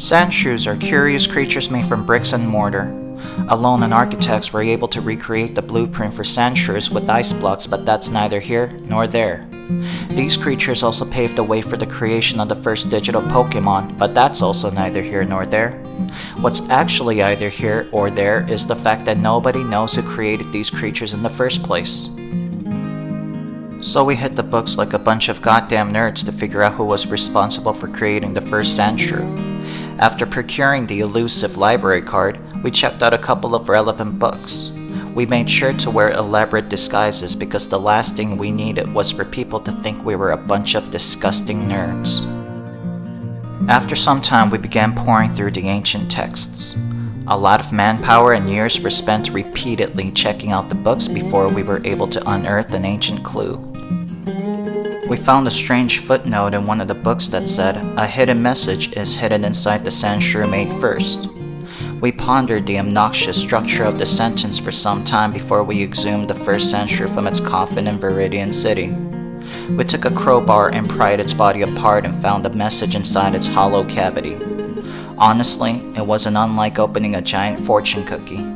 Sandshrews are curious creatures made from bricks and mortar. Alone and architects were able to recreate the blueprint for Sandshrews with ice blocks, but that's neither here nor there. These creatures also paved the way for the creation of the first digital Pokemon, but that's also neither here nor there. What's actually either here or there is the fact that nobody knows who created these creatures in the first place. So we hit the books like a bunch of goddamn nerds to figure out who was responsible for creating the first Sandshrew. After procuring the elusive library card, we checked out a couple of relevant books. We made sure to wear elaborate disguises because the last thing we needed was for people to think we were a bunch of disgusting nerds. After some time, we began pouring through the ancient texts. A lot of manpower and years were spent repeatedly checking out the books before we were able to unearth an ancient clue. We found a strange footnote in one of the books that said, "A hidden message is hidden inside the Sandshrew made first." We pondered the obnoxious structure of the sentence for some time before we exhumed the first Sandshrew from its coffin in Viridian City. We took a crowbar and pried its body apart and found the message inside its hollow cavity. Honestly, it wasn't unlike opening a giant fortune cookie.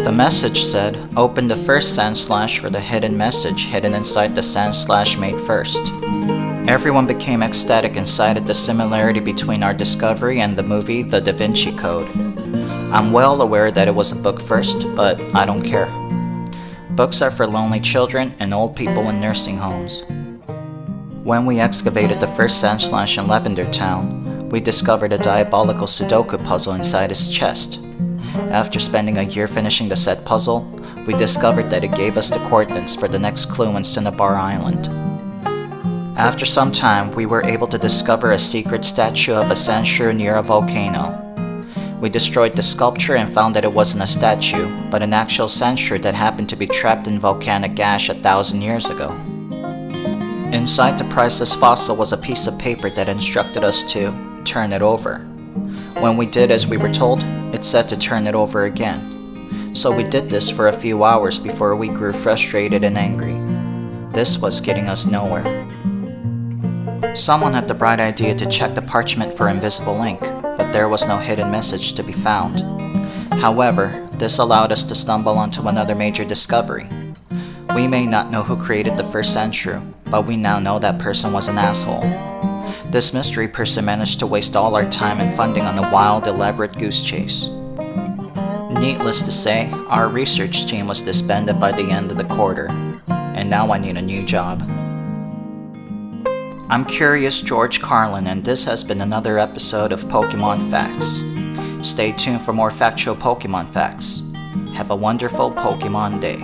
The message said, "Open the first sandslash for the hidden message hidden inside the sandslash made first." Everyone became ecstatic and cited the similarity between our discovery and the movie The Da Vinci Code. I'm well aware that it was a book first, but I don't care. Books are for lonely children and old people in nursing homes. When we excavated the first sandslash in Lavender Town, we discovered a diabolical Sudoku puzzle inside his chest. After spending a year finishing the said puzzle, we discovered that it gave us the coordinates for the next clue in Cinnabar Island. After some time, we were able to discover a secret statue of a Sandshrew near a volcano. We destroyed the sculpture and found that it wasn't a statue, but an actual Sandshrew that happened to be trapped in volcanic ash 1,000 years ago. Inside the priceless fossil was a piece of paper that instructed us to turn it over. When we did as we were told, it said to turn it over again. So we did this for a few hours before we grew frustrated and angry. This was getting us nowhere. Someone had the bright idea to check the parchment for invisible ink, but there was no hidden message to be found. However, this allowed us to stumble onto another major discovery. We may not know who created the first Sandshrew, but we now know that person was an asshole. This mystery person managed to waste all our time and funding on a wild, elaborate goose chase. Needless to say, our research team was disbanded by the end of the quarter, and now I need a new job. I'm Curious George Carlin, and this has been another episode of Pokemon Phax. Stay tuned for more factual Pokemon facts. Have a wonderful Pokemon day.